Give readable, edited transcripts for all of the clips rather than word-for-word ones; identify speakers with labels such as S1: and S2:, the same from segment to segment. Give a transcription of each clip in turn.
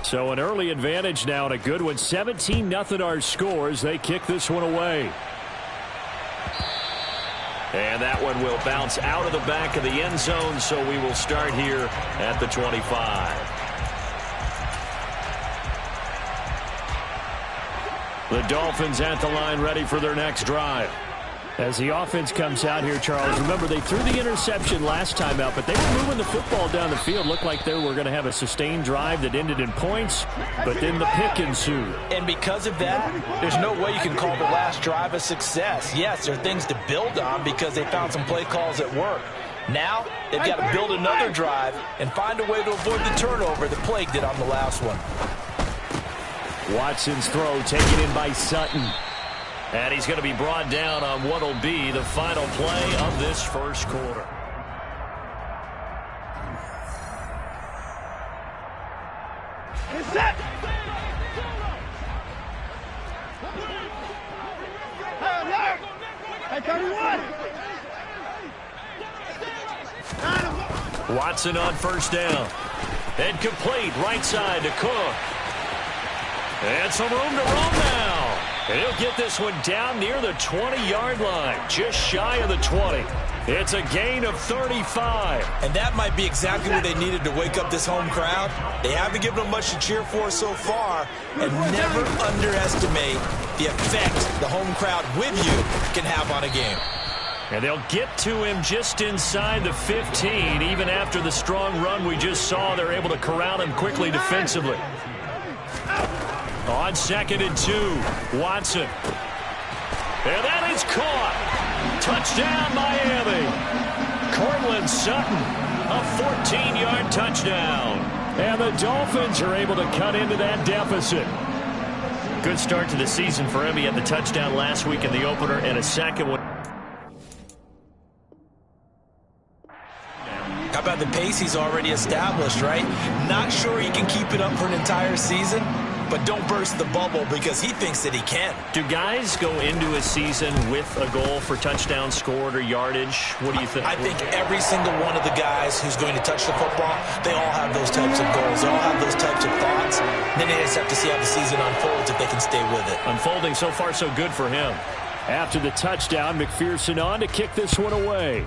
S1: So an early advantage now and a good one. 17-0 our score as they kick this one away.
S2: And that one will bounce out of the back of the end zone, so we will start here at the 25.
S1: The Dolphins at the line ready for their next drive. As the offense comes out here, Charles, remember they threw the interception last time out, but they were moving the football down the field. Looked like they were going to have a sustained drive that ended in points, but then the pick ensued.
S3: And because of that, there's no way you can call the last drive a success. Yes, there are things to build on because they found some play calls that work. Now, they've got to build another drive and find a way to avoid the turnover that plagued it on the last one.
S1: Watson's throw taken in by Sutton.
S2: And he's going to be brought down on what will be the final play of this first quarter.
S4: It's set. Hey, 31.
S2: Watson on first down. And complete right side to Cook. And some room to roam now. And he'll get this one down near the 20-yard line, just shy of the 20. It's a gain of 35.
S3: And that might be exactly what they needed to wake up this home crowd. They haven't given them much to cheer for so far. And never underestimate the effect the home crowd with you can have on a game.
S2: And they'll get to him just inside the 15. Even after the strong run we just saw, they're able to corral him quickly defensively. On 2nd and 2, Watson. And that is caught. Touchdown, Miami. Cortland Sutton, a 14-yard touchdown.
S1: And the Dolphins are able to cut into that deficit.
S2: Good start to the season for him. He had the touchdown last week in the opener and a second one.
S3: How about the pace he's already established, right? Not sure he can keep it up for an entire season, but don't burst the bubble because he thinks that he can.
S2: Do guys go into a season with a goal for touchdown scored or yardage? What do you think?
S3: I think every single one of the guys who's going to touch the football, they all have those types of goals. They all have those types of thoughts. Then they just have to see how the season unfolds if they can stay with it.
S2: Unfolding so far so good for him.
S1: After the touchdown, McPherson on to kick this one away.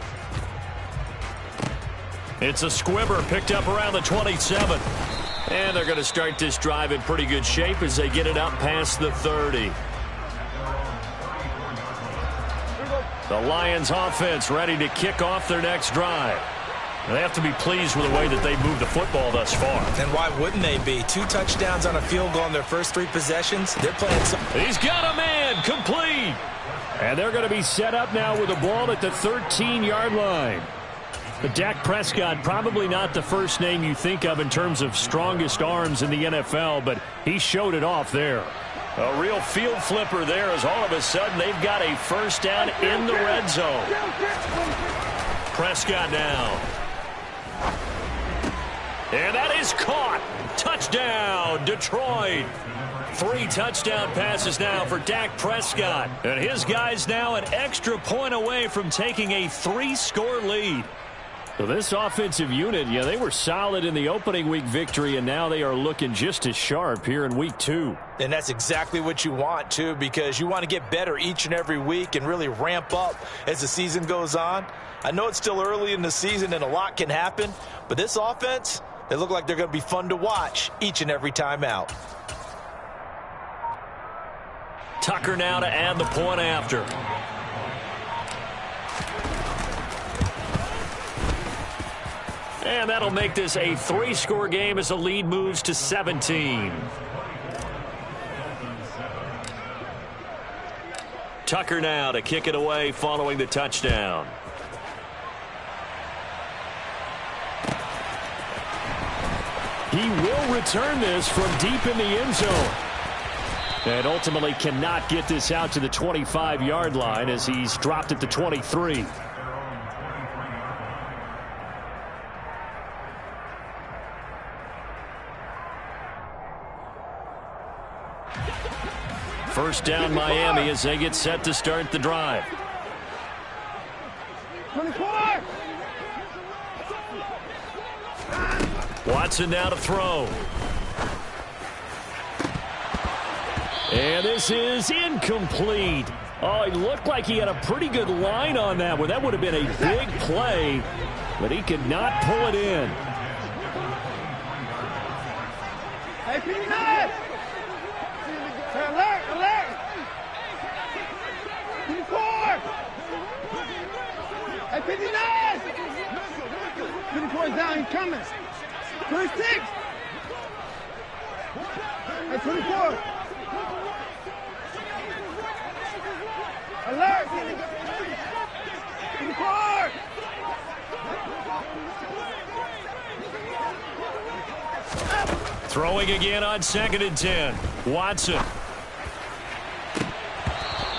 S2: It's a squibber picked up around the 27. And they're going to start this drive in pretty good shape as they get it up past the 30. The Lions offense ready to kick off their next drive. They have to be pleased with the way that they've moved the football thus far.
S3: And why wouldn't they be? 2 touchdowns on a field goal in their first 3 possessions. They're playing some.
S2: He's got a man complete.
S1: And they're going to be set up now with the ball at the 13-yard line. But Dak Prescott, probably not the first name you think of in terms of strongest arms in the NFL, but he showed it off there.
S2: A real field flipper there as all of a sudden they've got a first down in the red zone. Prescott now. And that is caught. Touchdown, Detroit. 3 touchdown passes now for Dak Prescott. And his guys now an extra point away from taking a 3-score lead.
S1: So this offensive unit, yeah, they were solid in the opening week victory, and now they are looking just as sharp here in week 2.
S3: And that's exactly what you want, too, because you want to get better each and every week and really ramp up as the season goes on. I know it's still early in the season and a lot can happen, but this offense, they look like they're going to be fun to watch each and every time out.
S2: Tucker now to add the point after. And that'll make this a 3-score game as the lead moves to 17. Tucker now to kick it away following the touchdown.
S1: He will return this from deep in the end zone. And ultimately cannot get this out to the 25-yard line as he's dropped at the 23.
S2: First down Miami as they get set to start the drive.
S4: 24.
S2: Watson now to throw.
S1: And this is incomplete. Oh, it looked like he had a pretty good line on that one. That would have been a big play, but he could not pull it in.
S4: Hey, P9! Alert, alert! 24! Hey, 59! 24 is down, he's coming. 26! Hey, 24! Alert! 24!
S2: Throwing again on 2nd and 10. Watson.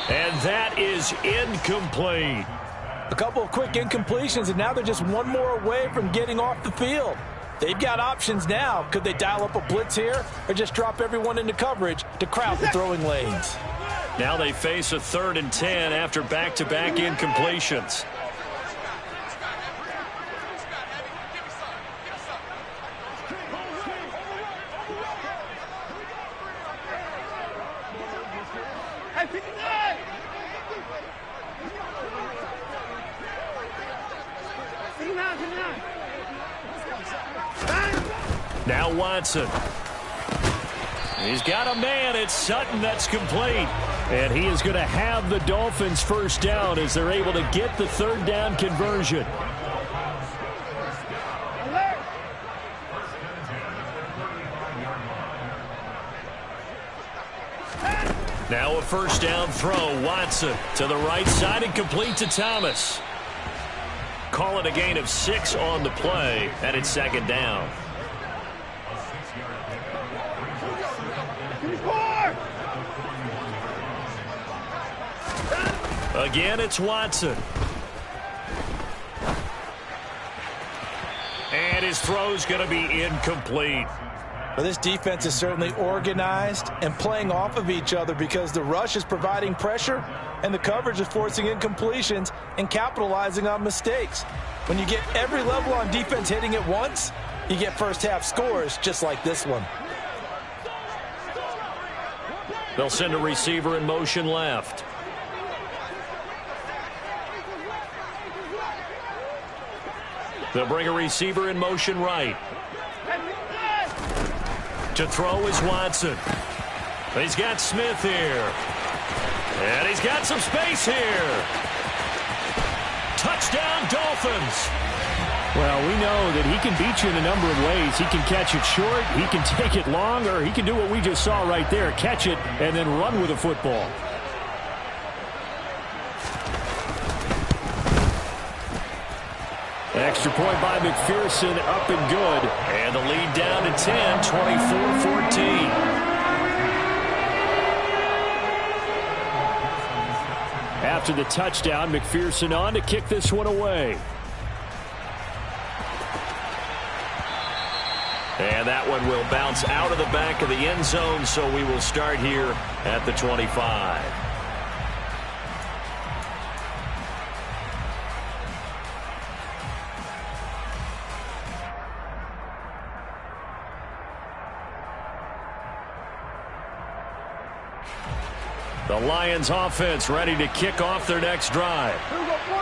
S2: And that is incomplete.
S3: A couple of quick incompletions, and now they're just one more away from getting off the field. They've got options now. Could they dial up a blitz here or just drop everyone into coverage to crowd the throwing lanes?
S2: Now they face a 3rd and 10 after back-to-back incompletions.
S4: Hey, 59! 59.
S2: Now Watson. He's got a man. It's Sutton. That's complete.
S1: And he is going to have the Dolphins first down as they're able to get the 3rd down conversion.
S4: Alert!
S2: Now a 1st down throw. Watson to the right side and complete to Thomas. Call it a gain of 6 on the play, and it's 2nd down.
S4: 24!
S2: Again, it's Watson. And his throw's going to be incomplete.
S3: Well, this defense is certainly organized and playing off of each other because the rush is providing pressure and the coverage is forcing incompletions and capitalizing on mistakes. When you get every level on defense hitting at once, you get first-half scores just like this one.
S2: They'll send a receiver in motion left. They'll bring a receiver in motion right. To throw is Watson. He's got Smith here. And he's got some space here. Touchdown, Dolphins.
S1: Well, we know that he can beat you in a number of ways. He can catch it short, he can take it long, or he can do what we just saw right there, catch it and then run with the football. Extra point by McPherson, up and good.
S2: And the lead down to 10, 24-14.
S1: After the touchdown, McPherson on to kick this one away.
S2: And that one will bounce out of the back of the end zone, so we will start here at the 25. The Lions offense ready to kick off their next drive.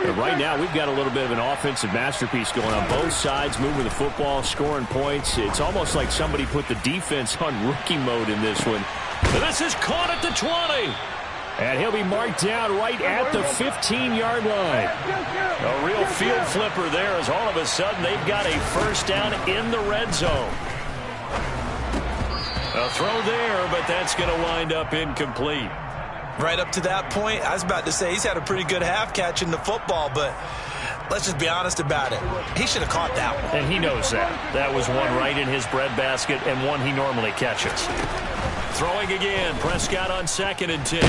S1: And right now, we've got a little bit of an offensive masterpiece going on both sides, moving the football, scoring points. It's almost like somebody put the defense on rookie mode in this one.
S2: And this is caught at the 20.
S1: And he'll be marked down right at the 15-yard line.
S2: A real field flipper there as all of a sudden they've got a first down in the red zone. A throw there, but that's going to wind up incomplete.
S3: Right up to that point, I was about to say he's had a pretty good half catching the football, but let's just be honest about it. He should have caught that one.
S2: And he knows that. That was one right in his breadbasket and one he normally catches. Throwing again, Prescott on 2nd and 10.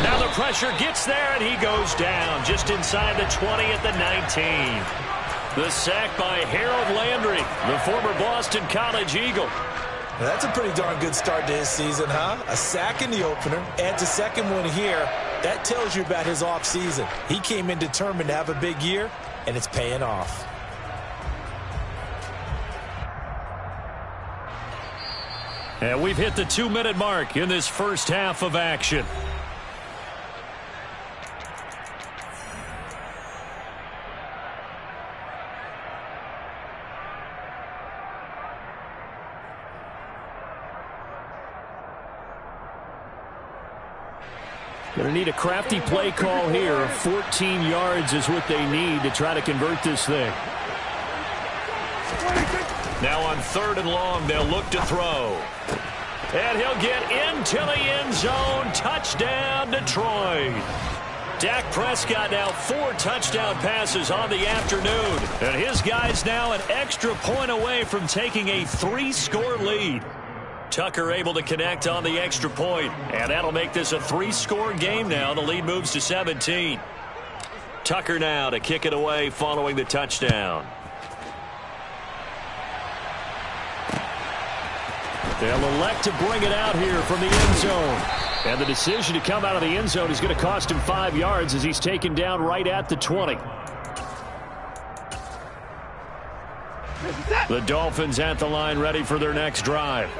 S2: Now the pressure gets there, and he goes down just inside the 20 at the 19. The sack by Harold Landry, the former Boston College Eagle.
S3: Now, that's a pretty darn good start to his season, huh? A sack in the opener, adds a second one here. That tells you about his offseason. He came in determined to have a big year, and it's paying off.
S2: And we've hit the 2-minute mark in this first half of action.
S1: Going to need a crafty play call here. 14 yards is what they need to try to convert this thing.
S2: Now on 3rd and long, they'll look to throw. And he'll get into the end zone. Touchdown, Detroit. Dak Prescott now 4 touchdown passes on the afternoon. And his guys now an extra point away from taking a 3-score lead. Tucker able to connect on the extra point, and that'll make this a 3-score game now. The lead moves to 17. Tucker now to kick it away following the touchdown.
S1: They'll elect to bring it out here from the end zone. And the decision to come out of the end zone is going to cost him 5 yards as he's taken down right at the 20. The Dolphins at the line ready for their next drive.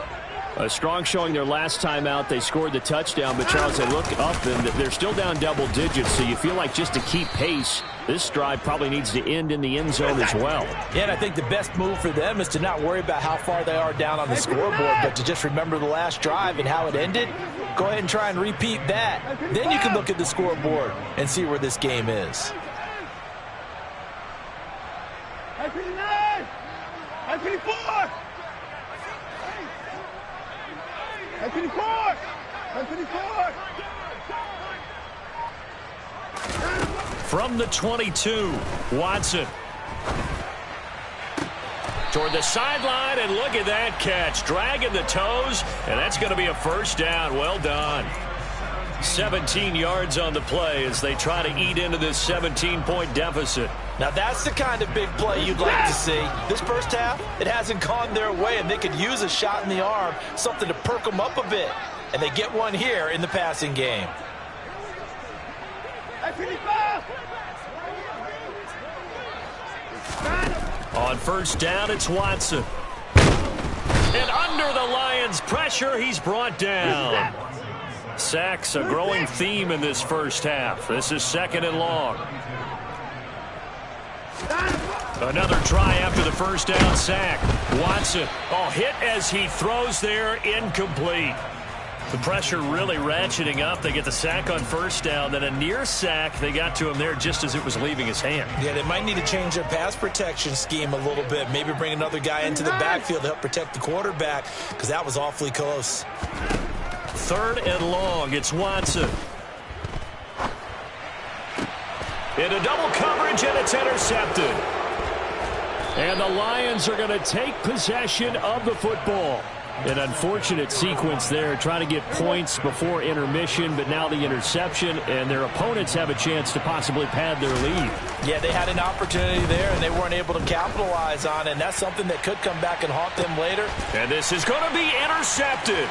S1: A strong showing their last time out. They scored the touchdown, but Charles, they look up and they're still down double digits, so you feel like just to keep pace, this drive probably needs to end in the end zone as well.
S3: Yeah, and I think the best move for them is to not worry about how far they are down on the scoreboard, but to just remember the last drive and how it ended. Go ahead and try and repeat that. Then you can look at the scoreboard and see where this game is.
S2: From the 22, Watson. Toward the sideline, and look at that catch. Dragging the toes, and that's going to be a first down. Well done. 17 yards on the play as they try to eat into this 17-point deficit.
S3: Now that's the kind of big play you'd like to see. This first half, it hasn't gone their way, and they could use a shot in the arm, something to perk them up a bit. And they get one here in the passing game.
S2: On first down, it's Watson. And under the Lions' pressure, he's brought down. Sacks a growing theme in this first half. This is 2nd and long. Another try after the first down sack. Watson, hit as he throws there, incomplete. The pressure really ratcheting up. They get the sack on first down, then a near sack. They got to him there just as it was leaving his hand.
S3: Yeah, they might need to change their pass protection scheme a little bit. Maybe bring another guy into the backfield to help protect the quarterback, because that was awfully close.
S2: 3rd and long, it's Watson. Into double coverage, and it's intercepted.
S1: And the Lions are going to take possession of the football. An unfortunate sequence there, trying to get points before intermission, but now the interception, and their opponents have a chance to possibly pad their lead.
S3: Yeah, they had an opportunity there, and they weren't able to capitalize on it, and that's something that could come back and haunt them later.
S2: And this is going to be intercepted.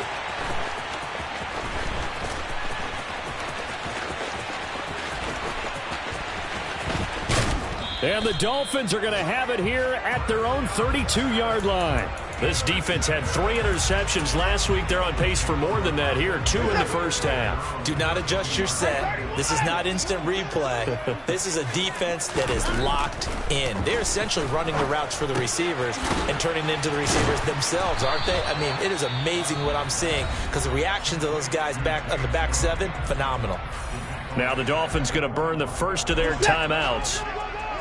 S1: And the Dolphins are going to have it here at their own 32-yard line.
S2: This defense had 3 interceptions last week. They're on pace for more than that here. 2 in the first half.
S3: Do not adjust your set. This is not instant replay. This is a defense that is locked in. They're essentially running the routes for the receivers and turning them into the receivers themselves, aren't they? I mean, it is amazing what I'm seeing, because the reactions of those guys back on the back 7, phenomenal.
S2: Now the Dolphins going to burn the first of their timeouts,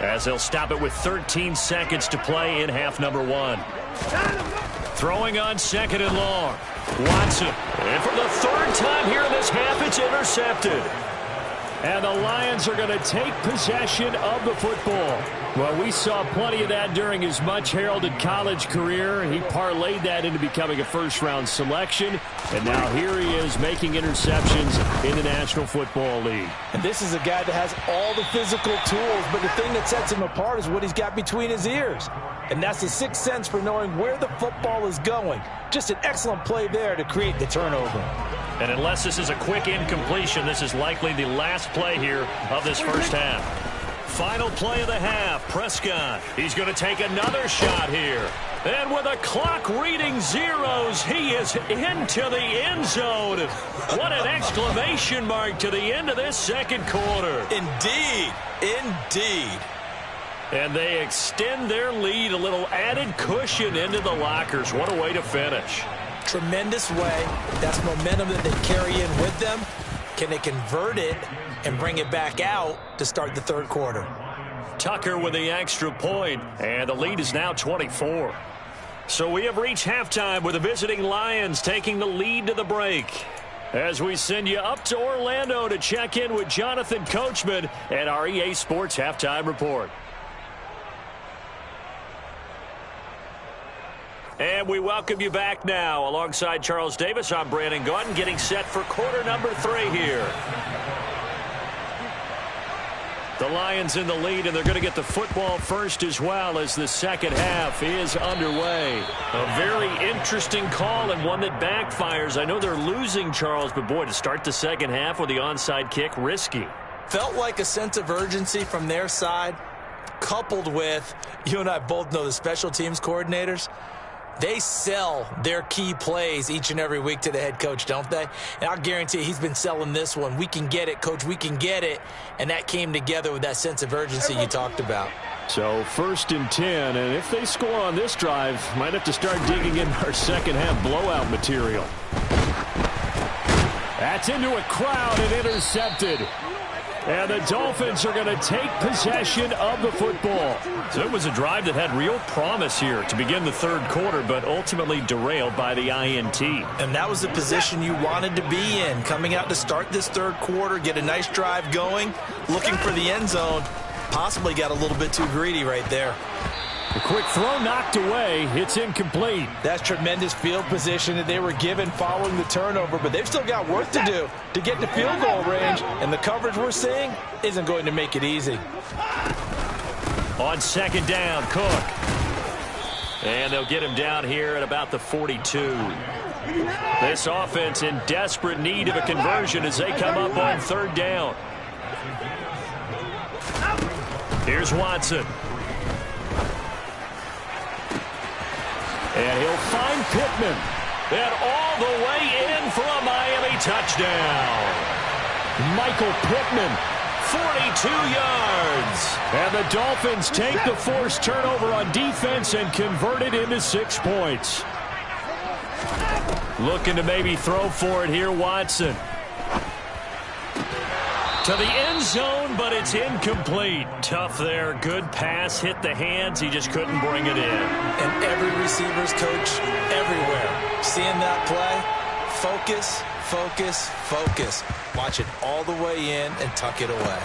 S2: as they'll stop it with 13 seconds to play in half number 1. Throwing on 2nd and long. Watson. And for the 3rd time here in this half, it's intercepted.
S1: And the Lions are going to take possession of the football. Well, we saw plenty of that during his much-heralded college career. He parlayed that into becoming a first-round selection. And now here he is making interceptions in the National Football League.
S3: And this is a guy that has all the physical tools, but the thing that sets him apart is what he's got between his ears. And that's the sixth sense for knowing where the football is going. Just an excellent play there to create the turnover.
S2: And unless this is a quick incompletion, this is likely the last play here of this first half. Final play of the half, Prescott. He's going to take another shot here. And with a clock reading zeros, he is into the end zone. What an exclamation mark to the end of this second quarter.
S3: Indeed. Indeed.
S2: And they extend their lead, a little added cushion into the lockers. What a way to finish.
S3: Tremendous way. That's momentum that they carry in with them. Can they convert it and bring it back out to start the third quarter?
S2: Tucker with the extra point, and the lead is now 24. So we have reached halftime with the visiting Lions taking the lead to the break. As we send you up to Orlando to check in with Jonathan Coachman and our EA Sports Halftime Report. And we welcome you back now. Alongside Charles Davis, I'm Brandon Gaudin, getting set for quarter number 3 here. The Lions in the lead, and they're going to get the football first as well as the second half is underway. A very interesting call and one that backfires. I know they're losing, Charles, but boy, to start the second half with the onside kick, risky.
S3: Felt like a sense of urgency from their side, coupled with, you and I both know the special teams coordinators. They sell their key plays each and every week to the head coach, don't they? And I'll guarantee you he's been selling this one. We can get it, coach. We can get it. And that came together with that sense of urgency you talked about.
S1: So 1st and 10, and if they score on this drive, might have to start digging in our second half blowout material. That's into a crowd and intercepted. And the Dolphins are going to take possession of the football. So it was a drive that had real promise here to begin the third quarter, but ultimately derailed by the INT.
S3: And that was the position you wanted to be in, coming out to start this third quarter, get a nice drive going, looking for the end zone. Possibly got a little bit too greedy right there.
S1: A quick throw knocked away. It's incomplete.
S3: That's tremendous field position that they were given following the turnover, but they've still got work to do to get to field goal range, and the coverage we're seeing isn't going to make it easy.
S2: On second down, Cook. And they'll get him down here at about the 42. This offense in desperate need of a conversion as they come up on third down. Here's Watson.
S1: And he'll find Pittman.
S2: And all the way in for a Miami touchdown.
S1: Michael Pittman.
S2: 42 yards.
S1: And the Dolphins take the forced turnover on defense and convert it into 6 points. Looking to maybe throw for it here, Watson.
S2: To the end zone, but it's incomplete. Tough there. Good pass. Hit the hands. He just couldn't bring it in.
S3: And every receiver's coach everywhere. Seeing that play, focus, focus, focus. Watch it all the way in and tuck it away.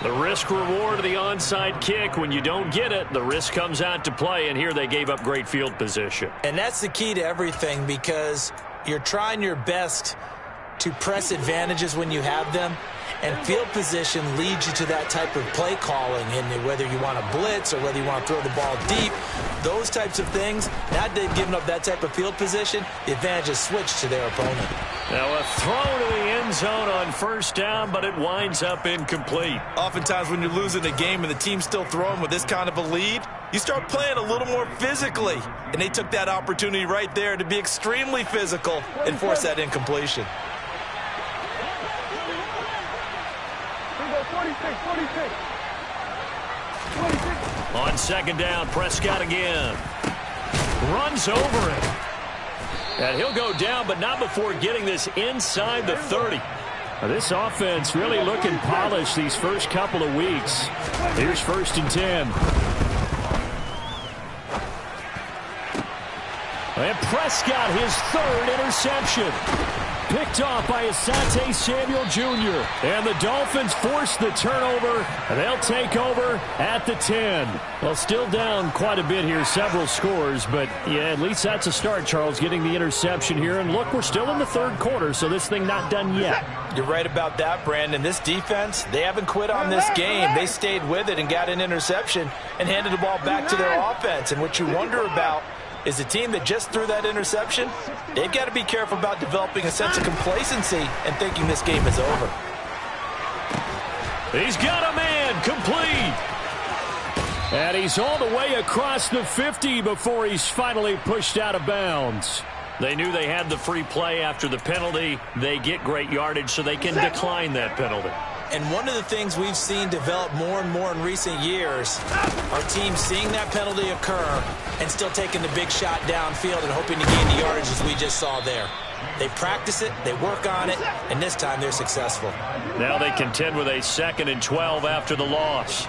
S2: The risk reward of the onside kick. When you don't get it, the risk comes out to play, and here they gave up great field position.
S3: And that's the key to everything, because you're trying your best to press advantages when you have them, and field position leads you to that type of play calling. And whether you want to blitz or whether you want to throw the ball deep, those types of things, now that they've given up that type of field position, the advantage is switched to their opponent.
S2: Now a throw to the end zone on first down, but it winds up incomplete.
S3: Oftentimes when you're losing a game and the team's still throwing with this kind of a lead, you start playing a little more physically. And they took that opportunity right there to be extremely physical and force that incompletion.
S4: 46.
S2: On second down, Prescott again. Runs over him. And he'll go down, but not before getting this inside the 30.
S1: Now, this offense really looking polished these first couple of weeks. Here's 1st and 10. And Prescott, his 3rd interception. Picked off by Asante Samuel Jr. And the Dolphins force the turnover. And they'll take over at the 10. Well, still down quite a bit here, several scores. But, yeah, at least that's a start, Charles, getting the interception here. And, look, we're still in the third quarter, so this thing not done yet.
S3: You're right about that, Brandon. This defense, they haven't quit on this game. They stayed with it and got an interception and handed the ball back to their offense. And what you wonder about is a team that just threw that interception, they've got to be careful about developing a sense of complacency and thinking this game is over.
S2: He's got a man, complete.
S1: And he's all the way across the 50 before he's finally pushed out of bounds.
S2: They knew they had the free play after the penalty. They get great yardage so they can decline that penalty.
S3: And one of the things we've seen develop more and more in recent years are teams seeing that penalty occur and still taking the big shot downfield and hoping to gain the yardage as we just saw there. They practice it, they work on it, and this time they're successful.
S2: Now they contend with a 2nd and 12 after the loss.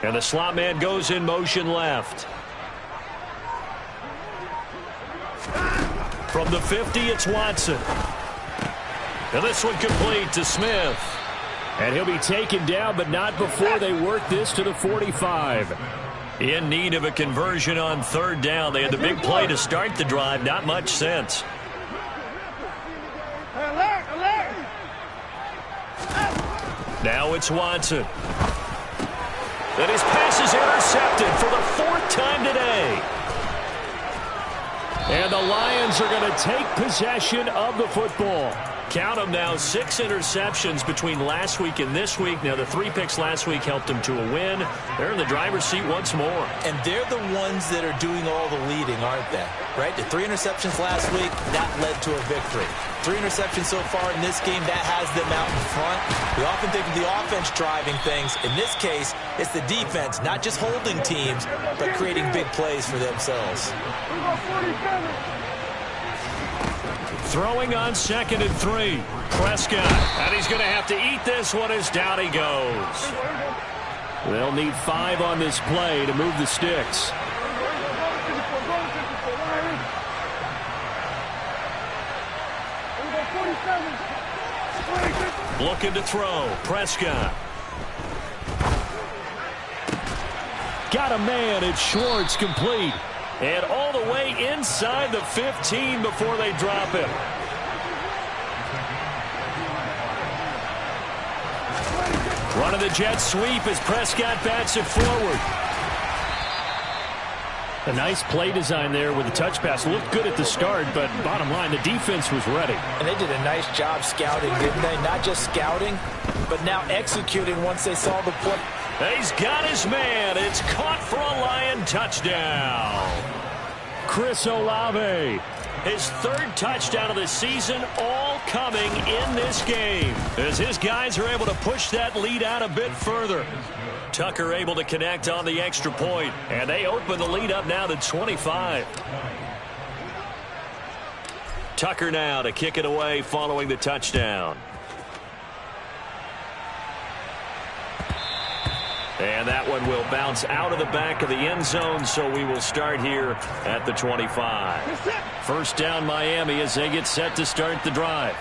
S2: And the slot man goes in motion left. From the 50, it's Watson. And this one complete to Smith.
S1: And he'll be taken down, but not before they work this to the 45.
S2: In need of a conversion on 3rd down. They had the big play to start the drive. Not much sense.
S4: Alert, alert.
S2: Now it's Watson. And his pass is intercepted for the 4th time today.
S1: And the Lions are going to take possession of the football.
S2: Count them now, 6 interceptions between last week and this week. Now, the 3 picks last week helped them to a win. They're in the driver's seat once more.
S3: And they're the ones that are doing all the leading, aren't they? Right? The 3 interceptions last week, that led to a victory. 3 interceptions so far in this game, that has them out in front. We often think of the offense driving things. In this case, it's the defense, not just holding teams, but creating big plays for themselves.
S2: Throwing on 2nd and 3. Prescott. And he's going to have to eat this one as down he goes.
S1: They'll need 5 on this play to move the sticks.
S2: Looking to throw. Prescott.
S1: Got a man. It's Schwartz, complete.
S2: And all the way inside the 15 before they drop him. Running the jet sweep as Prescott bats it forward.
S1: A nice play design there with the touch pass. Looked good at the start, but bottom line, the defense was ready.
S3: And they did a nice job scouting, didn't they? Not just scouting, but now executing once they saw the play.
S2: He's got his man. It's caught for a Lion touchdown.
S1: Chris Olave.
S2: His 3rd touchdown of the season, all coming in this game, as his guys are able to push that lead out a bit further. Tucker able to connect on the extra point, and they open the lead up now to 25. Tucker now to kick it away following the touchdown. And that one will bounce out of the back of the end zone, so we will start here at the 25. 1st down Miami as they get set to start the drive.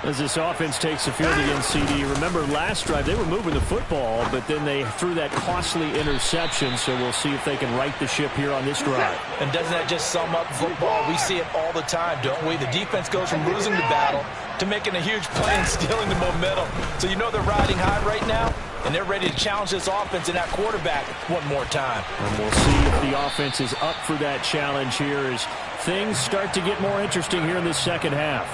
S2: As this offense takes the field against CD, remember last drive they were moving the football, but then they threw that costly interception, so we'll see if they can right the ship here on this drive.
S3: And doesn't that just sum up football? We see it all the time, don't we? The defense goes from losing the battle to making a huge play and stealing the momentum. So you know they're riding high right now, and they're ready to challenge this offense and that quarterback one more time.
S1: And we'll see if the offense is up for that challenge here as things start to get more interesting here in the 2nd half.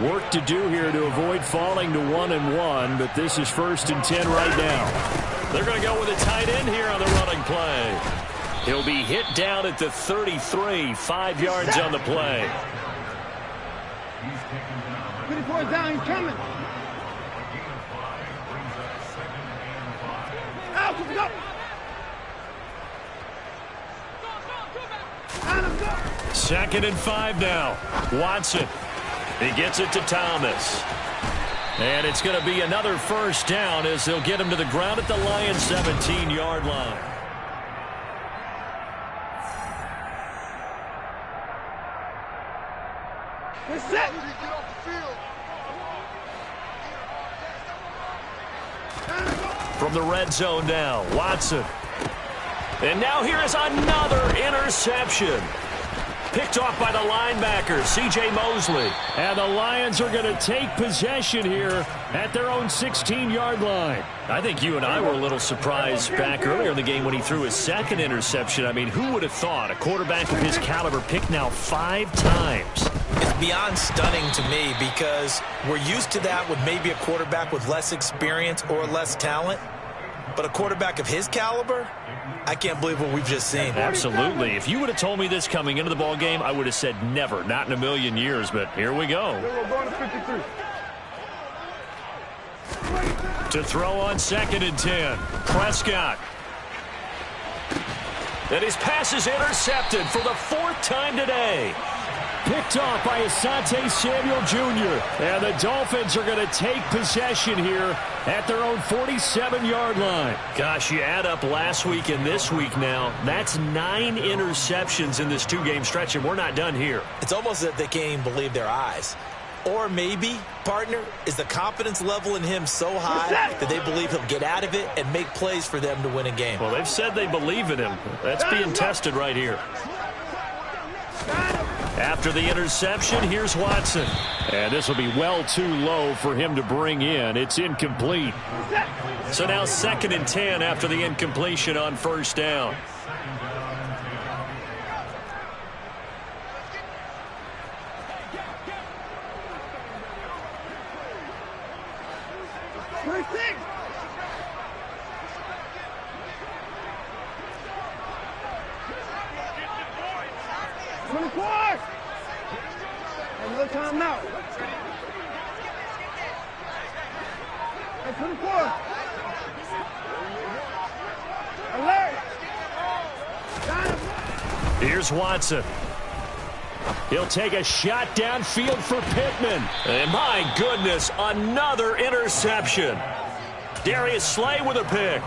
S1: Work to do here to avoid falling to 1-1, but this is 1st and 10 right now.
S2: They're going to go with a tight end here on the running play. He'll be hit down at the 33, 5 yards on the play.
S4: 24 down, he's coming. Out, let's go.
S2: 2nd and 5 now. Watson. He gets it to Thomas. And it's going to be another 1st down as they'll get him to the ground at the Lions' 17-yard line.
S4: We're set.
S2: From the red zone now, Watson. And now here is another interception. Picked off by the linebacker, C.J. Mosley.
S1: And the Lions are going to take possession here at their own 16-yard line.
S2: I think you and I were a little surprised back earlier in the game when he threw his second interception. I mean, who would have thought a quarterback of his caliber picked now 5 times?
S3: It's beyond stunning to me because we're used to that with maybe a quarterback with less experience or less talent. But a quarterback of his caliber, I can't believe what we've just seen.
S2: Absolutely. If you would have told me this coming into the ball game, I would have said never, not in a million years. But here we go. To throw on 2nd and 10. Prescott. And his pass is intercepted for the 4th time today.
S1: Picked off by Asante Samuel Jr. And the Dolphins are going to take possession here at their own 47-yard line.
S2: Gosh, you add up last week and this week now. That's 9 interceptions in this 2-game stretch, and we're not done here.
S3: It's almost as if they can't even believe their eyes. Or maybe, partner, is the confidence level in him so high that they believe he'll get out of it and make plays for them to win a game.
S2: Well, they've said they believe in him. That's being tested right here. After the interception, here's Watson.
S1: And this will be well too low for him to bring in. It's incomplete.
S2: So now 2nd and 10 after the incompletion on 1st down.
S4: Timeout. Hey, 24. Alert.
S2: Here's Watson.
S1: He'll take a shot downfield for Pittman.
S2: And my goodness, another interception. Darius Slay with a pick.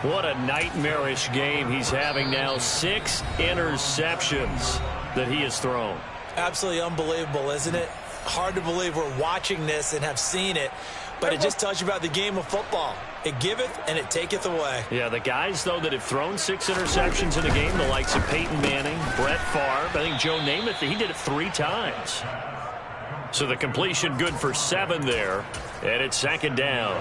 S2: What a nightmarish game he's having now. 6 interceptions that he has thrown.
S3: Absolutely unbelievable, isn't it? Hard to believe we're watching this and have seen it, but it just tells you about the game of football. It giveth and it taketh away.
S2: Yeah, the guys, though, that have thrown 6 interceptions in a game, the likes of Peyton Manning, Brett Favre, I think Joe Namath, he did it 3 times. So the completion good for 7 there, and it's 2nd down.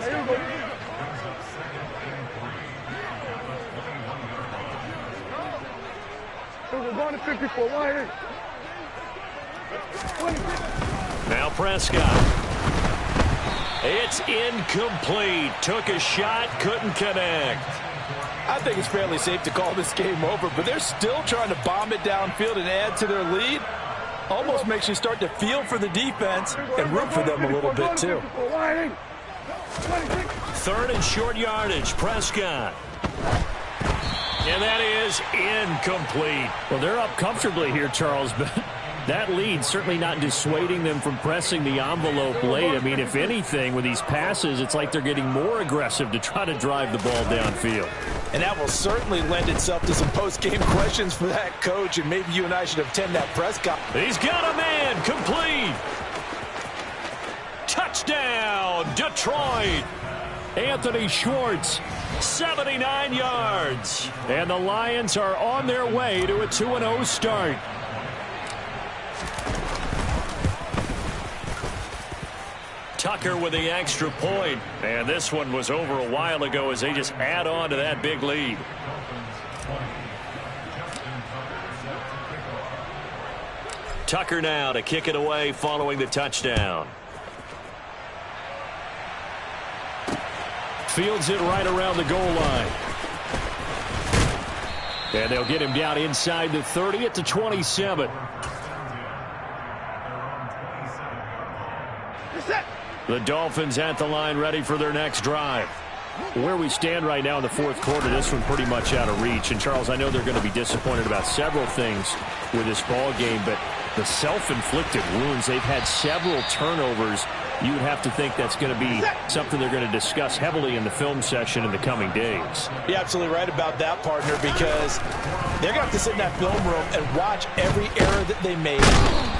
S4: We're going to 54. Why?
S2: Now Prescott. It's incomplete. Took a shot, couldn't connect.
S5: I think it's fairly safe to call this game over, but they're still trying to bomb it downfield and add to their lead. Almost makes you start to feel for the defense and root for them a little bit too.
S2: 3rd and short yardage. Prescott. And that is incomplete.
S1: Well, they're up comfortably here, Charles, but that lead certainly not dissuading them from pressing the envelope late. I mean, if anything, with these passes, it's like they're getting more aggressive to try to drive the ball downfield.
S3: And that will certainly lend itself to some post-game questions for that coach, and maybe you and I should attend that press conference.
S2: He's got a man. Complete. Touchdown, Detroit.
S1: Anthony Schwartz,
S2: 79 yards.
S1: And the Lions are on their way to a 2-0 start.
S2: Tucker with the extra point. And this one was over a while ago as they just add on to that big lead. Tucker now to kick it away following the touchdown.
S1: Fields it right around the goal line. And they'll get him down inside the 30 at the 27. The Dolphins at the line ready for their next drive. Where we stand right now in the 4th quarter, this one pretty much out of reach. And, Charles, I know they're going to be disappointed about several things with this ball game, but the self-inflicted wounds, they've had several turnovers. You would have to think that's going to be something they're going to discuss heavily in the film session in the coming days.
S3: You're absolutely right about that, partner, because they're going to have to sit in that film room and watch every error that they made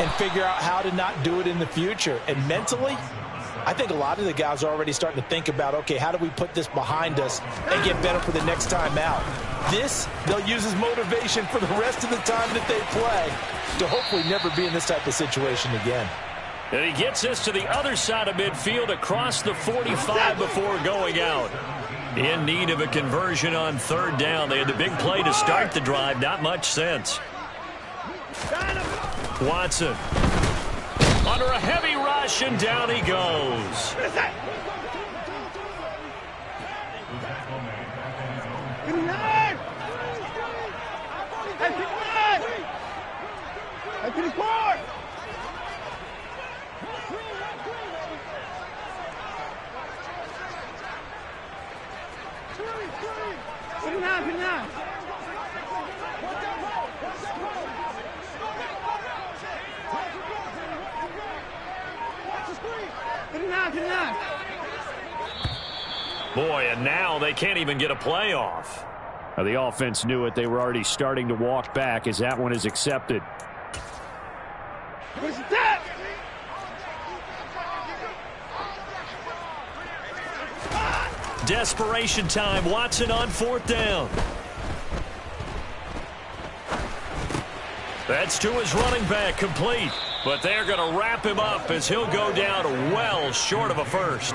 S3: and figure out how to not do it in the future. And mentally, I think a lot of the guys are already starting to think about, okay, how do we put this behind us and get better for the next time out? This, they'll use as motivation for the rest of the time that they play to hopefully never be in this type of situation again.
S2: And he gets this to the other side of midfield across the 45 before going out. In need of a conversion on third down. They had the big play to start the drive. Not much sense. Watson under a heavy rush, and down he goes. Boy, and now they can't even get a playoff.
S1: Now, the offense knew it. They were already starting to walk back as that one is accepted.
S2: Desperation time. Watson on fourth down. That's to his running back, complete. But they're going to wrap him up as he'll go down well short of a first.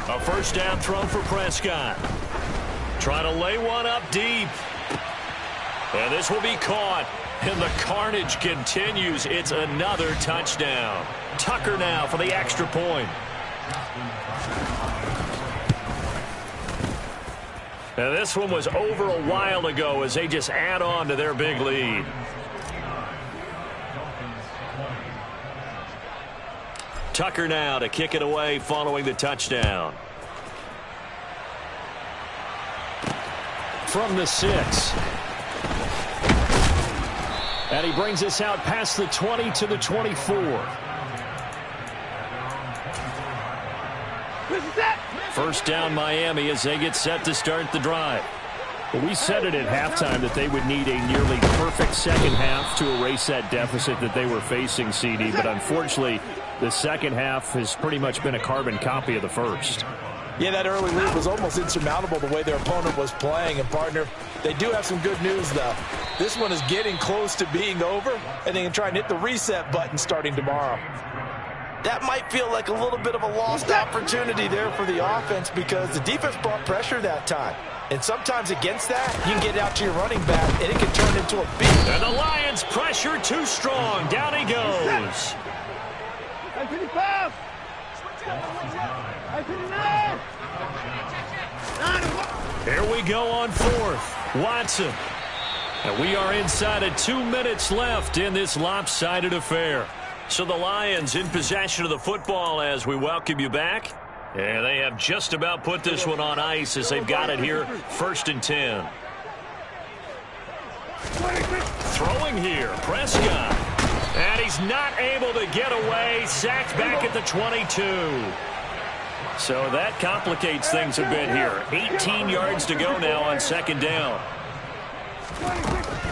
S2: A first down throw for Prescott. Trying to lay one up deep. And this will be caught. And the carnage continues. It's another touchdown. Tucker now for the extra point. Now this one was over a while ago as they just add on to their big lead. Tucker now to kick it away following the touchdown.
S1: From the 6. And he brings us out past the 20 to the 24. First down Miami as they get set to start the drive. Well, we said it at halftime that they would need a nearly perfect second half to erase that deficit that they were facing, CD. But unfortunately, the second half has pretty much been a carbon copy of the first.
S3: Yeah, that early lead was almost insurmountable the way their opponent was playing. And, partner, they do have some good news, though. This one is getting close to being over, and they can try and hit the reset button starting tomorrow. That might feel like a little bit of a lost opportunity there for the offense because the defense brought pressure that time. And sometimes against that, you can get out to your running back, and it can turn into a beat.
S2: And the Lions pressure too strong. Down he goes. Here we go on fourth. Watson. And we are inside of 2 minutes left in this lopsided affair. So the Lions in possession of the football as we welcome you back. And they have just about put this one on ice as they've got it here, 1st and 10. Throwing here, Prescott. And he's not able to get away. Sacked back at the 22. So that complicates things a bit here. 18 yards to go now on second down.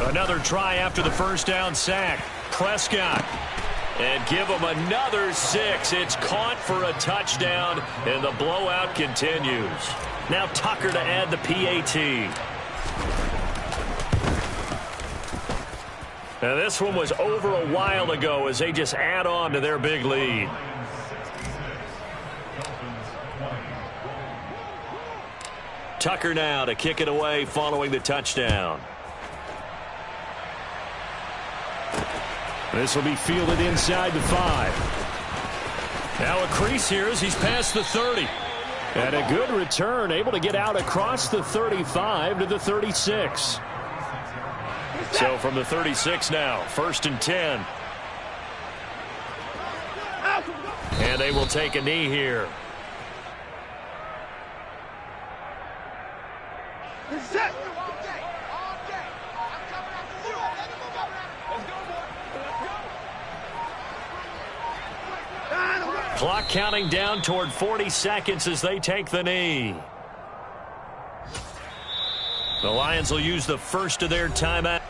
S2: Another try after the first down sack. Prescott. And give him another 6. It's caught for a touchdown, and the blowout continues. Now Tucker to add the PAT. Now this one was over a while ago as they just add on to their big lead. Tucker now to kick it away following the touchdown.
S1: This will be fielded inside the 5.
S2: Now a crease here as he's past the 30.
S1: And a good return, able to get out across the 35 to the 36.
S2: So from the 36 now, 1st and 10. And they will take a knee here. Clock counting down toward 40 seconds as they take the knee. The Lions will use the first of their timeout.